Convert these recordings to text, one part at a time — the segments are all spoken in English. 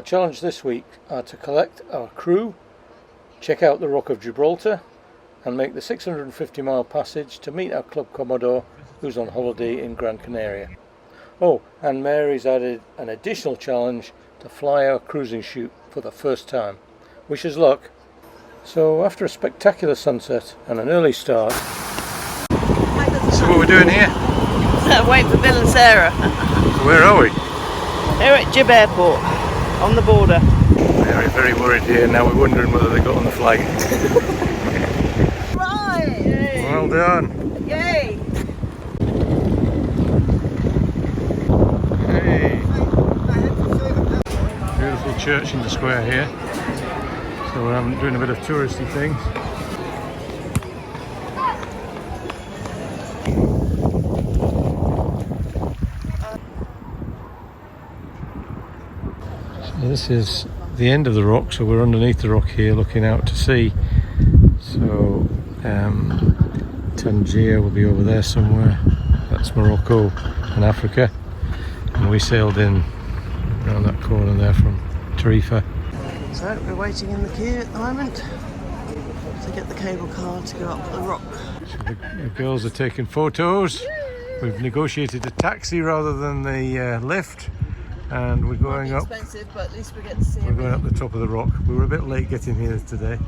challenge this week are to collect our crew, check out the Rock of Gibraltar and make the 650-mile passage to meet our Club Commodore who's on holiday in Gran Canaria. Oh, and Mary's added an additional challenge to fly our cruising chute for the first time. Wish us luck. So after a spectacular sunset and an early start... So what we're doing here? Waiting for Bill and Sarah. Where are we? Here at Gib Airport, on the border. Very, very worried here. Now we're wondering whether they got on the flag. Right! Yay. Well done. Yay! Hey. Beautiful church in the square here. So we're doing a bit of touristy things. So this is the end of the rock, so we're underneath the rock here looking out to sea. So Tangier will be over there somewhere. That's Morocco and Africa. And we sailed in around that corner there from Tarifa. So we're waiting in the queue at the moment to get the cable car to go up the rock. So the girls are taking photos. We've negotiated a taxi rather than the lift, and we're going up. Expensive, but at least we get to see We're going up the top of the rock. We were a bit late getting here today.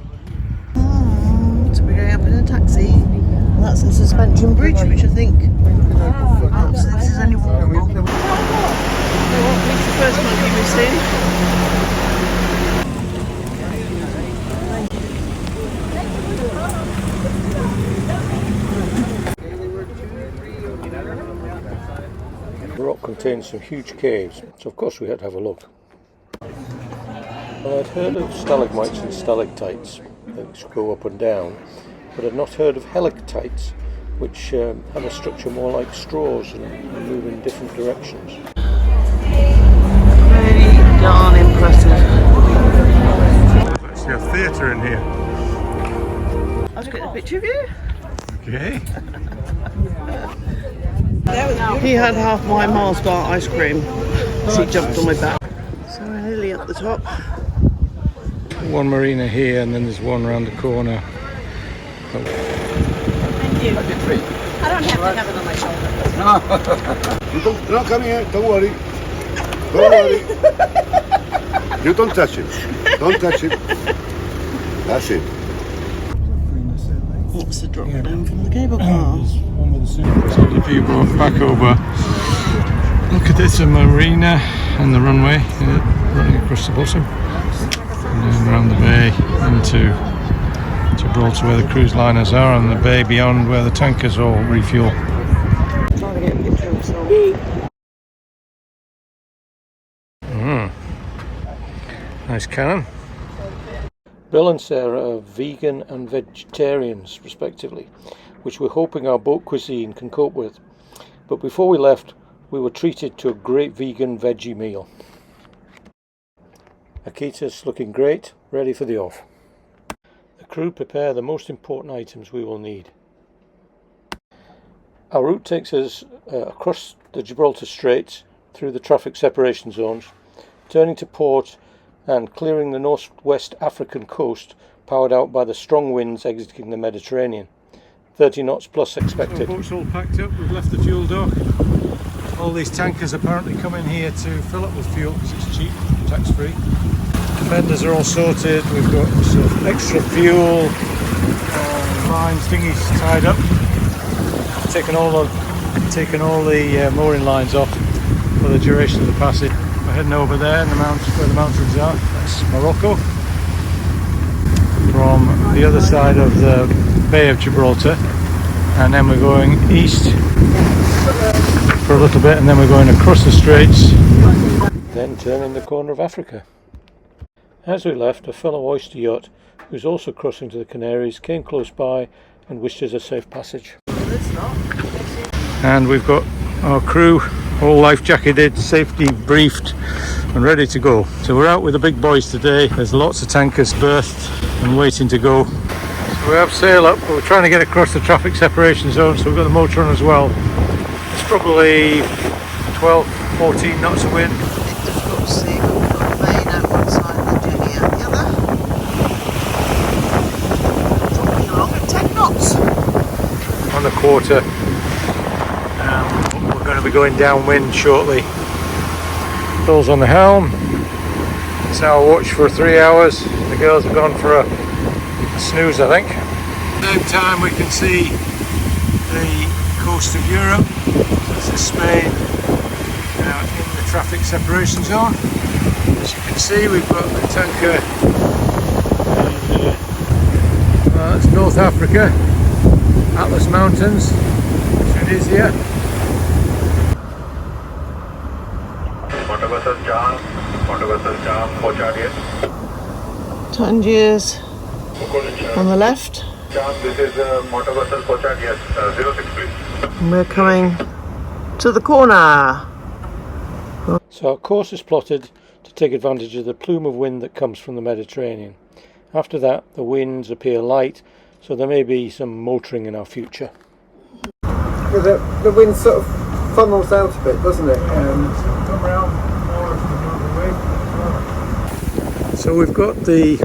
So we're going up in a taxi. And that's the suspension bridge, which I think so this is only walkable. So what was the first monkey we've seen? The rock contains some huge caves, so of course we had to have a look. I'd heard of stalagmites and stalactites, which go up and down, but I'd not heard of helictites, which have a structure more like straws and move in different directions. Really darn impressive. There's actually a theatre in here. I'll get a picture of you. Okay. He had half my Mars bar ice cream, so he jumped on my back. So we're nearly at the top. One marina here, and then there's one around the corner. Thank you. I don't have to have it on my shoulder. No, come here, don't worry. Don't worry. You don't touch it. Don't touch it. That's it. That's the drop down from the cable car. So if you go back over, look at this, a marina and the runway running across the bottom, and then around the bay into Gibraltar where the cruise liners are, and the bay beyond where the tankers all refuel. I'm trying to get a picture of himself. Nice cannon. Bill and Sarah are vegan and vegetarians respectively, which we're hoping our boat cuisine can cope with. But before we left, we were treated to a great vegan veggie meal. Akita's looking great, ready for the off. The crew prepare the most important items we will need. Our route takes us across the Gibraltar Straits through the traffic separation zones, turning to port and clearing the northwest African coast, powered out by the strong winds exiting the Mediterranean. 30 knots plus expected. The boat's all packed up, we've left the fuel dock. All these tankers apparently come in here to fill up with fuel because it's cheap, tax free. The fenders are all sorted, we've got some extra fuel, lines, thingies tied up. Taken all the mooring lines off for the duration of the passage. We're heading over there in the mountains, where the mountains are. That's Morocco. From the other side of the Bay of Gibraltar, and then we're going east for a little bit, and then we're going across the straits, then turning the corner of Africa. As we left, a fellow oyster yacht who's also crossing to the Canaries came close by and wished us a safe passage. And we've got our crew all life jacketed, safety briefed and ready to go. So we're out with the big boys today. There's lots of tankers berthed and waiting to go. So we have sail up, but we're trying to get across the traffic separation zone, so we've got the motor on as well. It's probably 12-14 knots of wind. It's difficult to see, but we've got a main out quarter. We're going to be going downwind shortly. Bill's on the helm. It's our watch for 3 hours. The girls have gone for a snooze, I think. At the same time we can see the coast of Europe. This is Spain, in the traffic separation zone. As you can see, we've got the tanker, and that's North Africa, Atlas Mountains, Tunisia. Tangiers on the left. This is motor vessel Pochard, yes, 06 please. And we're coming to the corner. So our course is plotted to take advantage of the plume of wind that comes from the Mediterranean. After that, the winds appear light, so there may be some motoring in our future. The wind sort of funnels out a bit, doesn't it? So we're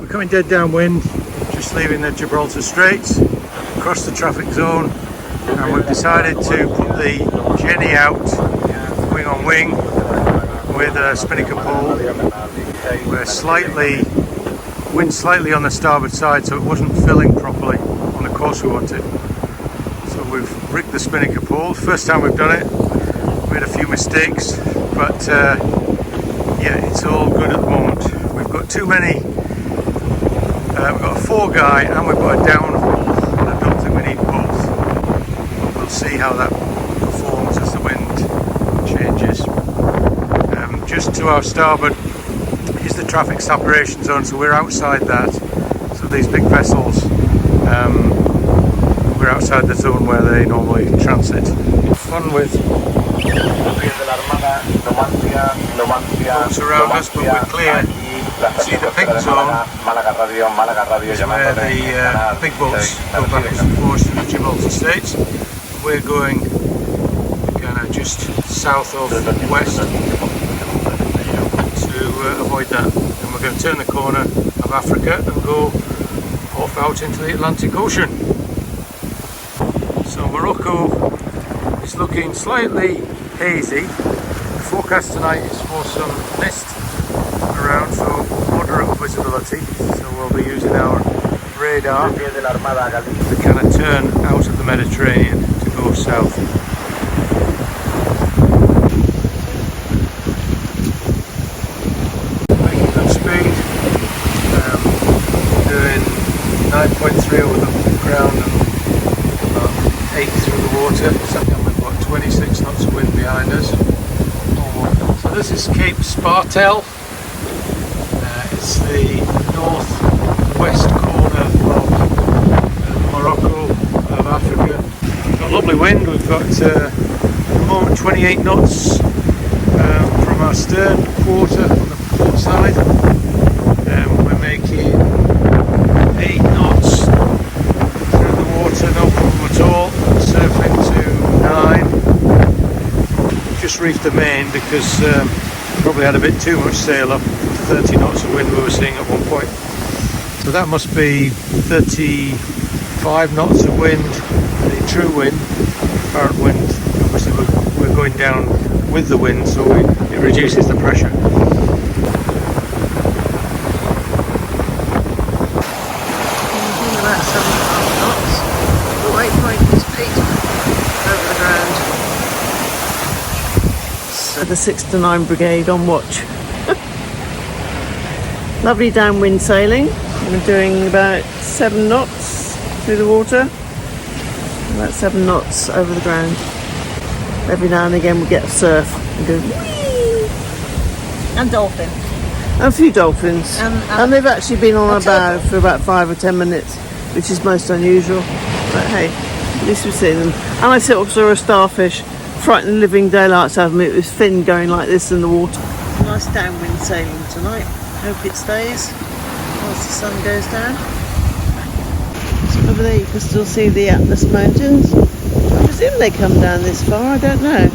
coming dead downwind, just leaving the Gibraltar Straits, across the traffic zone, and we've decided to put the Jenny out, wing on wing, with a spinnaker pole. We're wind slightly on the starboard side, so it wasn't filling properly on the course we wanted. So we've rigged the spinnaker pole. First time we've done it, we had a few mistakes, but yeah, it's all good at the moment. We've got too many. We've got a 4-guy and we've got a downhole, and I don't think we need both. But we'll see how that performs as the wind changes. Just to our starboard is the traffic separation zone, so we're outside that. So these big vessels, we're outside the zone where they normally transit. Fun with boats around us, but we're clear. See the pink zone is where the big boats go back and forth to the Gibraltar Straits. We're going kind of just south of west to avoid that. And we're going to turn the corner of Africa and go off out into the Atlantic Ocean. So Morocco is looking slightly hazy. The forecast tonight is for some mist around, so moderate visibility, so we'll be using our radar to kind of turn out of the Mediterranean to go south. Making good speed, doing 9.3 over the ground and about 8 through the water, so we've got 26 knots of wind behind us. So this is Cape Spartel. It's the northwest corner of Morocco, of Africa. We've got lovely wind. We've got at the moment 28 knots from our stern quarter on the port side. We're making 8 knots through the water, no problem at all. Surfing to 9. Just reefed the main because probably had a bit too much sail up. 30 knots of wind we were seeing at one point. So that must be 35 knots of wind, the true wind, current wind. Obviously we're going down with the wind, so it reduces the pressure. About 7.5 knots. The waypoint is 8 over the ground. So the 6 to 9 Brigade on watch. Lovely downwind sailing. We're doing about 7 knots through the water, about 7 knots over the ground. Every now and again we get a surf and go whee! And dolphins. And a few dolphins. And they've actually been on our bow for about 5 or 10 minutes, which is most unusual. But hey, at least we've seen them. And I saw a starfish, frightened the living daylights out of me. It was fin going like this in the water. Nice downwind sailing tonight. Hope it stays whilst the sun goes down. So over there you can still see the Atlas Mountains. I presume they come down this far, I don't know.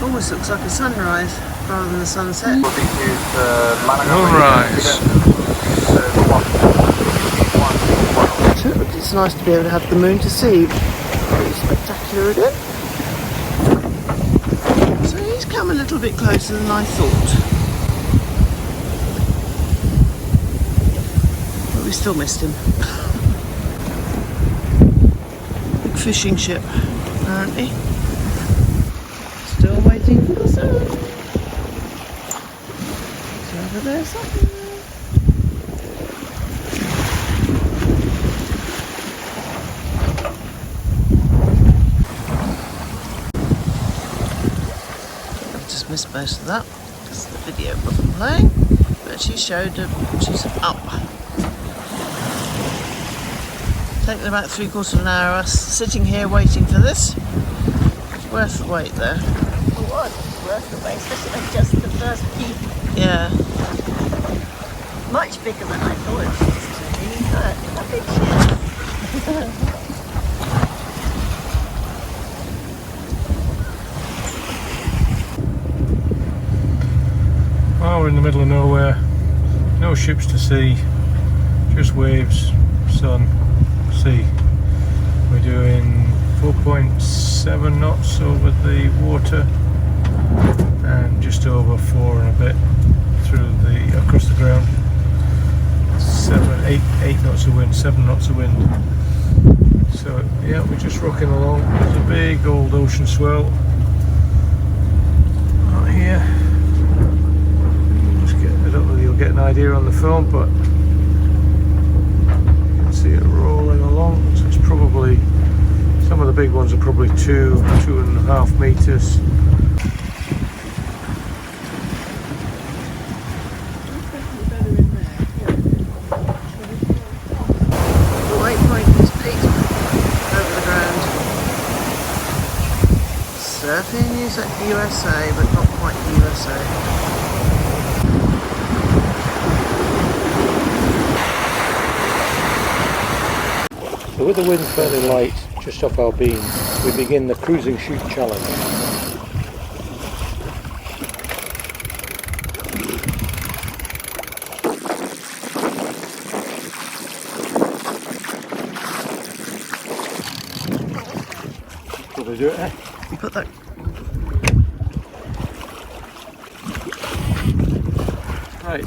Almost looks like a sunrise rather than a sunset. Moonrise. it's nice to be able to have the moon to see. Very spectacular again. So he's come a little bit closer than I thought. But we still missed him. Big fishing ship, apparently. Still waiting for the sun. It's over there somewhere. Missed most of that because the video wasn't playing, but she showed she's up. Taken about 3/4 of an hour us sitting here waiting for this. It's worth the wait though. It was worth the wait, especially when just the first peak. Yeah. Much bigger than I thought it was to be, but a big ship. Oh, we're in the middle of nowhere, no ships to see, just waves, sun, sea. We're doing 4.7 knots over the water and just over 4 and a bit across the ground. 8 knots of wind, 7 knots of wind. So yeah, we're just rocking along. There's a big old ocean swell out here. I don't know if you'll get an idea on the film, but you can see it rolling along. So it's probably, some of the big ones are probably 2.5 meters. The waypoint is 8 over the ground. Surfing USA, but not quite USA. So with the wind fairly light just off our beam, we begin the cruising chute challenge. Probably do it, eh? You put that. Right.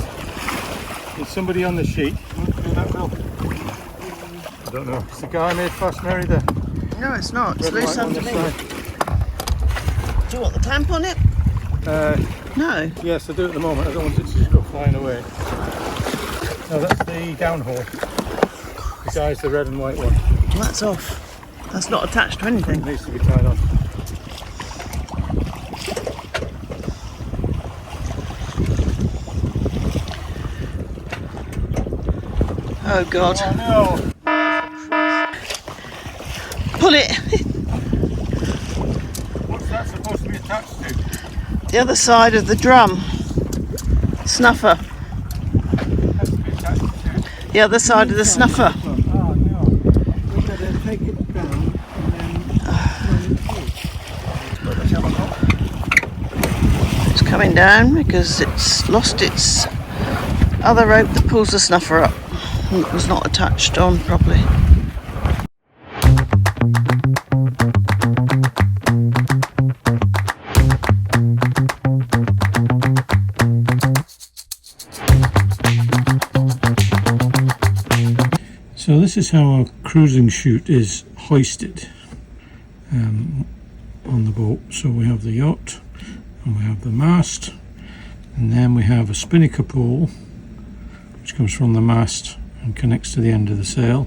Is somebody on the sheet? Do that, Bill? I don't know. Is the guy made fast, Mary, there? No, it's not. It's Red loose light on this underneath. side. Do you want the clamp on it? No. Yes, I do at the moment. I don't want it to just go flying away. No, that's the downhaul. The guy's the red and white one. Well, that's off. That's not attached to anything. It needs to be tied on. Oh God. Oh no! Pull it. What's that supposed to be attached to? The other side of the drum. Snuffer. Has to be attached to. The other side of the snuffer. Oh no. We better take it down It's coming down because it's lost its other rope that pulls the snuffer up. It was not attached on properly. So this is how our cruising chute is hoisted on the boat. So we have the yacht and we have the mast, and then we have a spinnaker pole which comes from the mast and connects to the end of the sail,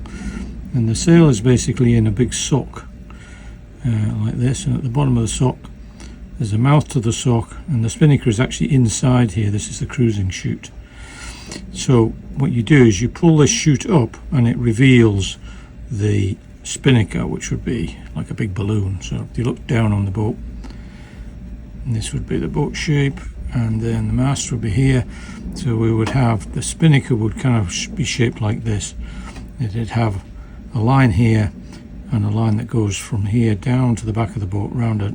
and the sail is basically in a big sock like this, and at the bottom of the sock there's a mouth to the sock, and the spinnaker is actually inside here. This is the cruising chute. So what you do is you pull this chute up and it reveals the spinnaker, which would be like a big balloon. So if you look down on the boat, and this would be the boat shape, and then the mast would be here. So we would have, the spinnaker would kind of be shaped like this. It'd have a line here and a line that goes from here down to the back of the boat, round a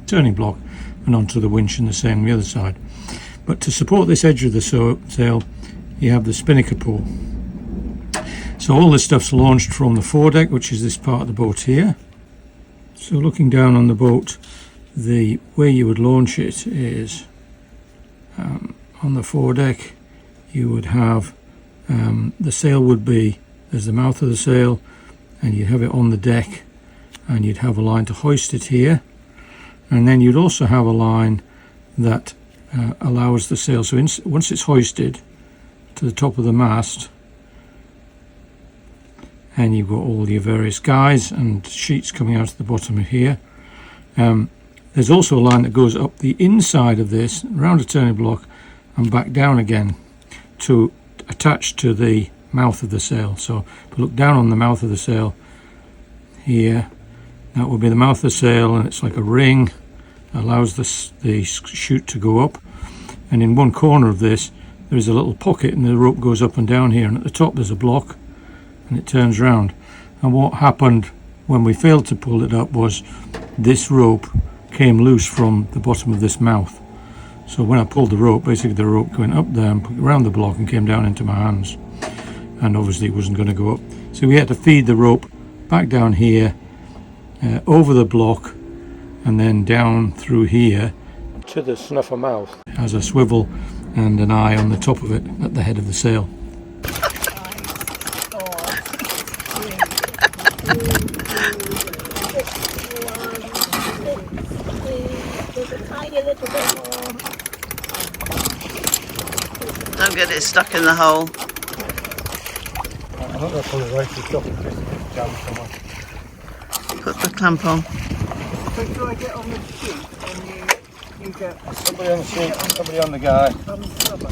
turning block, and onto the winch, and the same on the other side. But to support this edge of the sail, you have the spinnaker pole. So all this stuff's launched from the foredeck, which is this part of the boat here. So looking down on the boat, the way you would launch it is on the foredeck. You would have the sail would be, there's the mouth of the sail, and you'd have it on the deck, and you'd have a line to hoist it here, and then you'd also have a line that allows the sail, so once it's hoisted to the top of the mast, and you've got all your various guys and sheets coming out of the bottom of here, there's also a line that goes up the inside of this, around a turning block, and back down again to attach to the mouth of the sail. So if you look down on the mouth of the sail here, that will be the mouth of the sail, and it's like a ring, allows the chute to go up, and in one corner of this there is a little pocket, and the rope goes up and down here, and at the top there's a block, and it turns round. And what happened when we failed to pull it up was this rope came loose from the bottom of this mouth. So when I pulled the rope, basically the rope went up there and around the block and came down into my hands, and obviously it wasn't going to go up. So we had to feed the rope back down here, over the block, and then down through here to the snuffer mouth. Has a swivel and an eye on the top of it at the head of the sail. Don't get it stuck in the hole. I think that's probably right to stop it, just jam somewhere. Put the clamp on. So do I get on the sheet and you get Somebody on the sheet, somebody on the guy. on the snubber?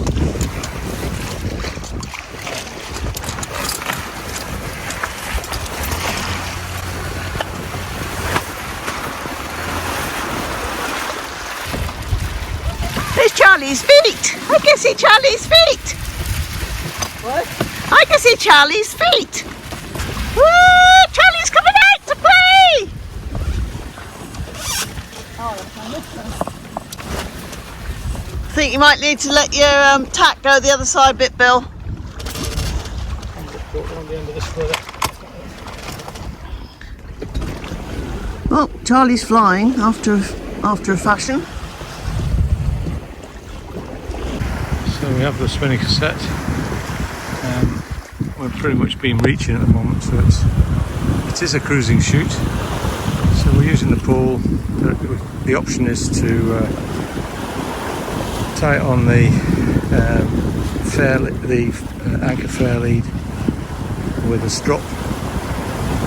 There's Charlie's feet. I can see Charlie's feet. What? I can see Charlie's feet. Woo! Charlie's coming out to play. I think you might need to let your tack go the other side bit, Bill. On the end of this further. Well, Charlie's flying after a fashion. So we have the spinning cassette. We've pretty much been reaching at the moment, so it is a cruising chute. So we're using the pole. The option is to tie it on the anchor fair lead with a strop.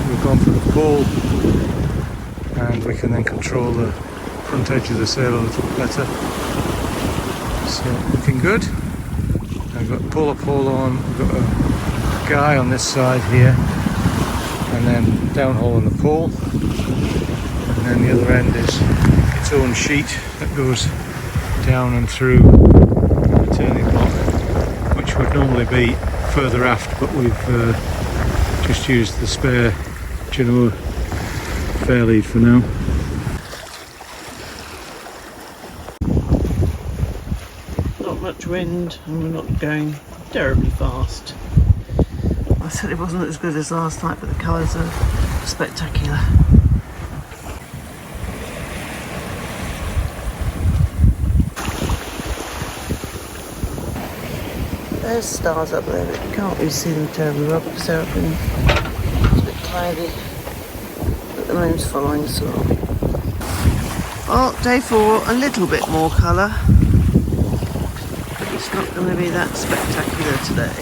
We've gone for the pole, and we can then control the front edge of the sail a little better. So looking good. I've got puller pole on, we've got a guy on this side here, and then downhole on the pole, and then the other end is its own sheet that goes down and through the turning block, which would normally be further aft, but we've just used the spare Genoa fair lead for now. Not much wind, and we're not going terribly fast. I said it wasn't as good as last night, but the colours are spectacular. There's stars up there, but you can't really see them terribly well because they're up in, it's a bit cloudy, but the moon's following, so. Well, day 4, a little bit more colour, but it's not going to be that spectacular today.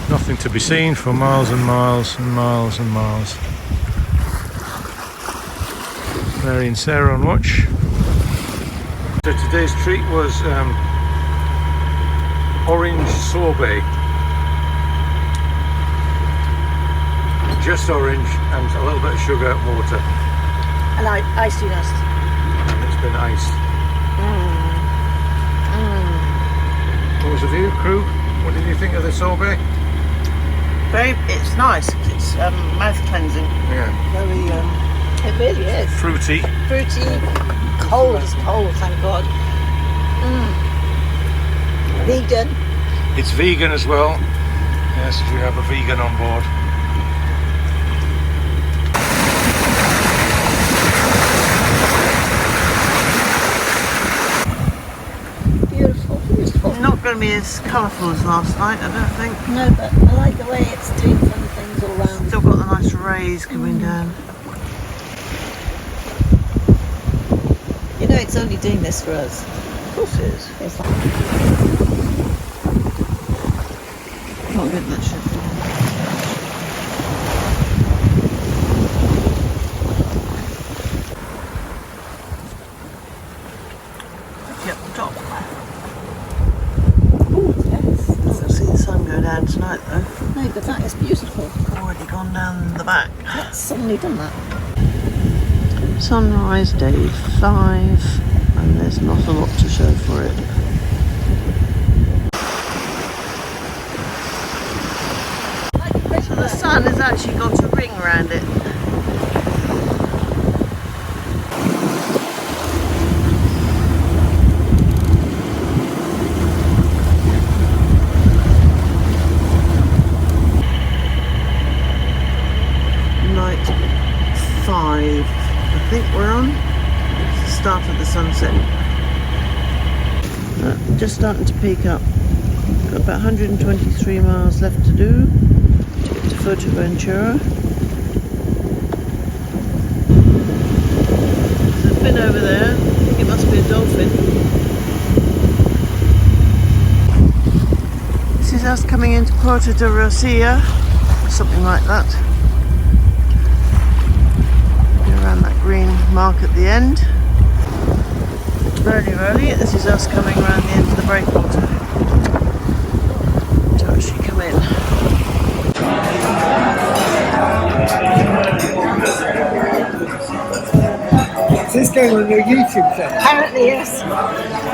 Nothing to be seen for miles and miles and miles and miles. Mary and Sarah on watch. So today's treat was orange sorbet. Just orange and a little bit of sugar and water. And iced nuts. And it's been iced. What was the view, crew? What did you think of the sorbet? It's nice. It's mouth cleansing. Yeah. Very, It really is. Fruity. Fruity. Cold as cold, thank God. Vegan. It's vegan as well. Yes, we have a vegan on board. Beautiful, beautiful. Not going to be as colourful as last night, I don't think. No, but I like the way it's taken things all round. Still got the nice rays coming down. You know, it's only doing this for us. Of course it is. It's like, Can't get that shit. Up the top. yes. Can't see the sun go down tonight though. No, but that is beautiful. Already gone down the back. That's suddenly done that. Sunrise day 5, and there's not a lot to show for it. So the sun has actually got a ring around it. Night 5. I think we're on. It's the start of the sunset. Just starting to peak up. Got about 123 miles left to do to get to Fuerteventura. There's a fin over there. I think it must be a dolphin. This is us coming into Puerto de Rosia, or something like that. Around that green mark at the end. Really, this is us coming around the end of the breakwater to actually come in. Is this going on your YouTube channel? Apparently, yes.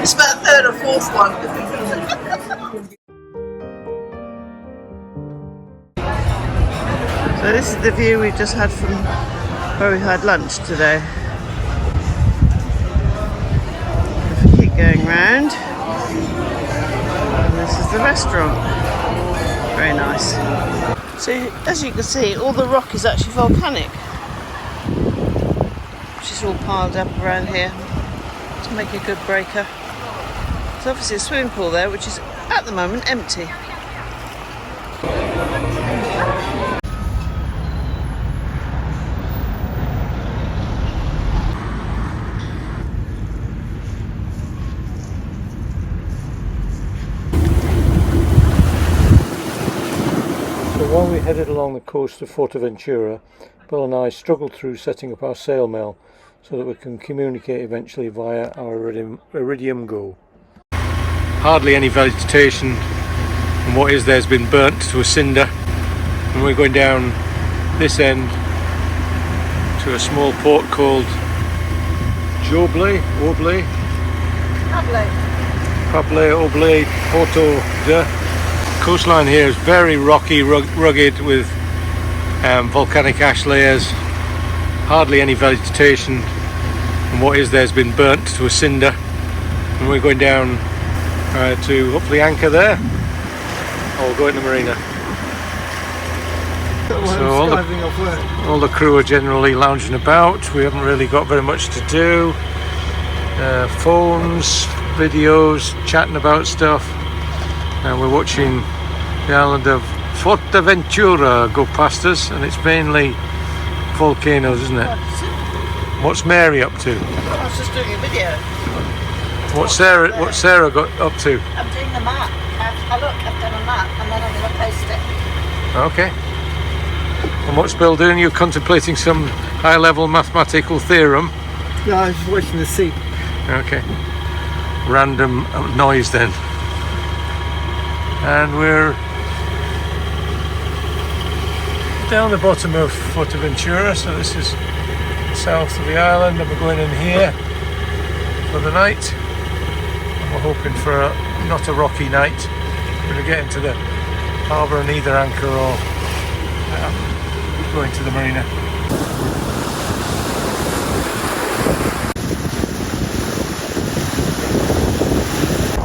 It's about third or fourth one. So this is the view we just had from where we had lunch today. If we keep going round, and this is the restaurant. Very nice. So as you can see, all the rock is actually volcanic, which is all piled up around here to make a good breaker. There's obviously a swimming pool there, which is at the moment empty. While we headed along the coast of Fuerteventura, Bill and I struggled through setting up our sail mail so that we can communicate eventually via our Iridium Go. Hardly any vegetation, and what is there has been burnt to a cinder, and we're going down this end to a small port called Pable Oble Porto de. Coastline here is very rocky, rugged, with volcanic ash layers, hardly any vegetation, and what is there has been burnt to a cinder, and we're going down to hopefully anchor there, or we'll go in the marina. So all the crew are generally lounging about. We haven't really got very much to do. Phones, videos, chatting about stuff. And we're watching the island of Fuerteventura go past us, and it's mainly volcanoes, isn't it? What's Mary up to? I was just doing a video. What's Sarah got up to? I'm doing the map. I've done a map, and then I'm going to post it. Okay. And what's Bill doing? You're contemplating some high-level mathematical theorem. Yeah, I was just watching the sea. Okay. Random noise then. And we're down the bottom of Fuerteventura, so this is south of the island, and we're going in here for the night. And we're hoping for not a rocky night. We're going to get into the harbour and either anchor or go into the marina.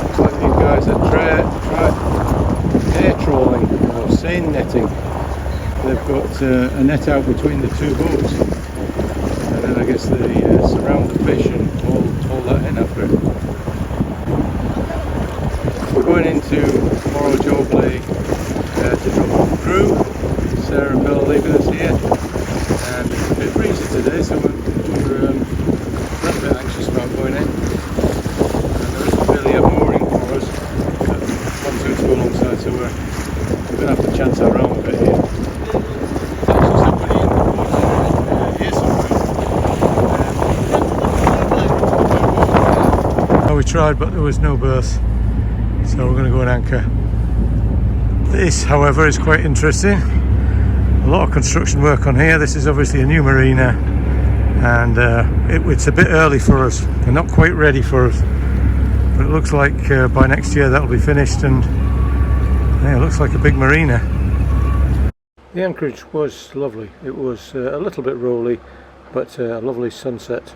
Looks like these guys are right. main netting. They've got a net out between the two boats, and then I guess they surround the fish and haul that in after it. We're going into Morro-Jobley to drop off the crew. Sarah and Bill are leaving us here, and it's a bit breezy today, so we're a little bit anxious about going in. And there isn't really a mooring for us, but pontoons go alongside, so we're going to have to chance our arm a bit here. There's actually somebody in the boat here somewhere. We tried, but there was no berth, so we're going to go and anchor. This, however, is quite interesting. A lot of construction work on here. This is obviously a new marina, and it's a bit early for us. They're not quite ready for us, but it looks like by next year that'll be finished, and yeah, it looks like a big marina. The anchorage was lovely. It was a little bit rolly, but a lovely sunset.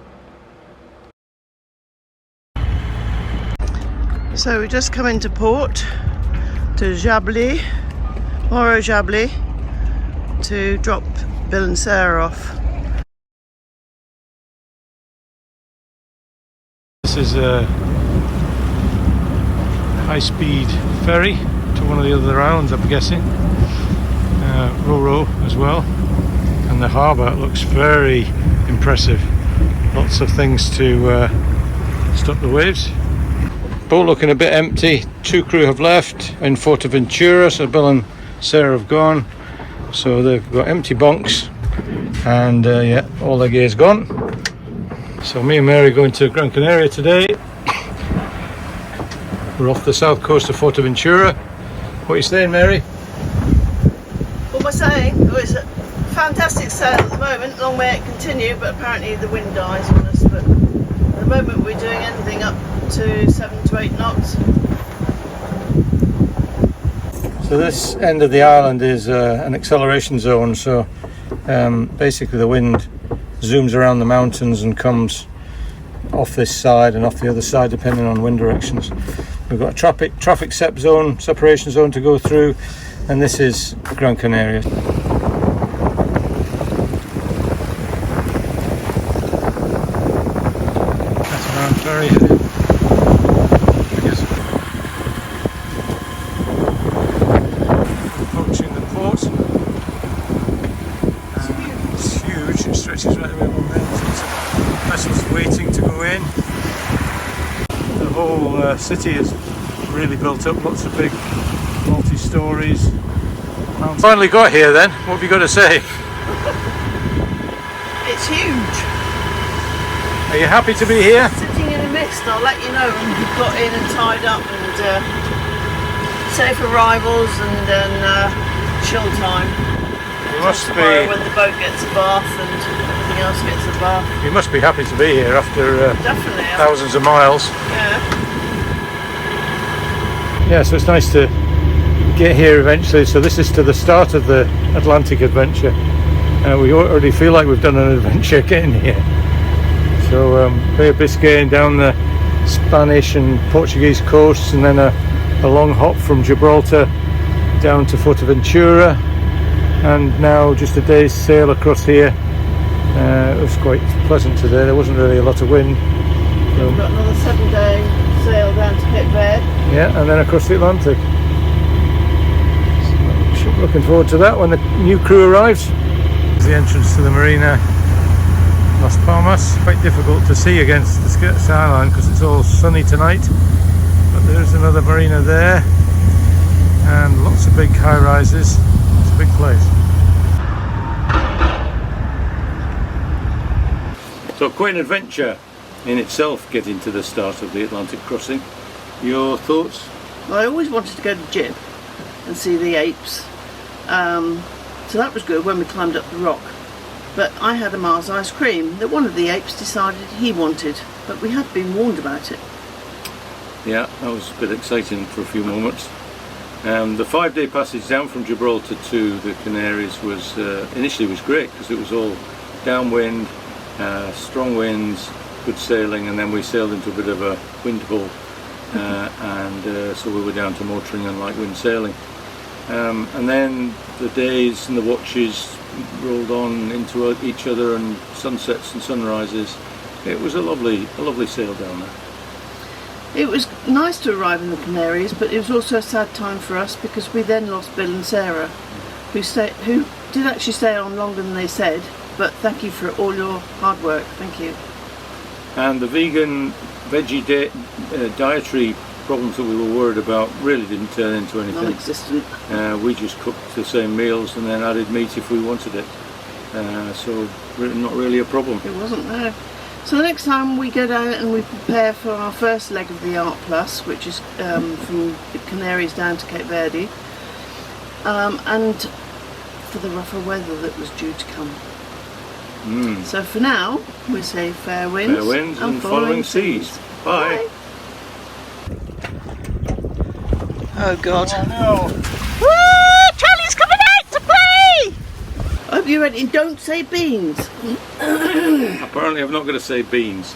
So we just come into port to Gibraltar, Morro-Jobley, to drop Bill and Sarah off. This is a high-speed ferry to one of the other islands, I'm guessing. Roro as well, and the harbour looks very impressive. Lots of things to stop the waves. Boat looking a bit empty. Two crew have left in Fuerteventura, so Bill and Sarah have gone. So they've got empty bunks, and yeah, all their gear's gone. So me and Mary are going to Gran Canaria today. We're off the south coast of Fuerteventura. What are you saying, Mary? What am I saying? Oh, it's a fantastic sail at the moment. Long may it continue, but apparently the wind dies on us. But at the moment we're doing anything up to 7 to 8 knots. So this end of the island is an acceleration zone, so basically the wind zooms around the mountains and comes off this side and off the other side depending on wind directions. We've got a traffic separation zone to go through, and this is Gran Canaria. Catamaran ferry heading. Approaching the port. It's huge, it stretches right away on there. Vessels waiting to go in. The whole city is really built up, lots of big multi-stories. Finally got here then, what have you got to say? It's huge. Are you happy to be here? Sitting in a mist, I'll let you know when we've got in and tied up, and safe arrivals, and then chill time. You must tomorrow be. When the boat gets a bath and everything else gets a bath. You must be happy to be here after Definitely. thousands of miles. Yeah. Yeah, so it's nice to get here eventually. So this is to the start of the Atlantic adventure. We already feel like we've done an adventure getting here. So Bay of Biscay down the Spanish and Portuguese coasts, and then a long hop from Gibraltar down to Fuerteventura, and now just a day's sail across here. It was quite pleasant today. There wasn't really a lot of wind. We've got another 7-day sail down to Cape Verde. Yeah, and then across the Atlantic. So, looking forward to that when the new crew arrives. The entrance to the marina, Las Palmas. Quite difficult to see against the skyline because it's all sunny tonight. But there's another marina there, and lots of big high rises. It's a big place. So quite an adventure in itself getting to the start of the Atlantic crossing. Your thoughts? Well, I always wanted to go to Gib and see the apes. So that was good when we climbed up the rock. But I had a Mars ice cream that one of the apes decided he wanted, but we had been warned about it. Yeah, that was a bit exciting for a few moments. The 5-day passage down from Gibraltar to the Canaries was initially was great because it was all downwind, strong winds, good sailing, and then we sailed into a bit of a wind hull, and so we were down to motoring and light wind sailing. And then the days and the watches rolled on into each other, and sunsets and sunrises. It was a lovely sail down there. It was nice to arrive in the Canaries, but it was also a sad time for us because we then lost Bill and Sarah, who did actually stay on longer than they said. But thank you for all your hard work. Thank you. And the veggie dietary problems that we were worried about really didn't turn into anything. Non-existent. We just cooked the same meals and then added meat if we wanted it. So not really a problem. It wasn't there. So the next time we go down and we prepare for our first leg of the Art Plus, which is from the Canaries down to Cape Verde, and for the rougher weather that was due to come. So for now, we say fair winds, and following seas. Bye. Oh God. Oh no! Woo! Charlie's coming out to play! I hope you're ready. Don't say beans. Apparently I'm not going to say beans.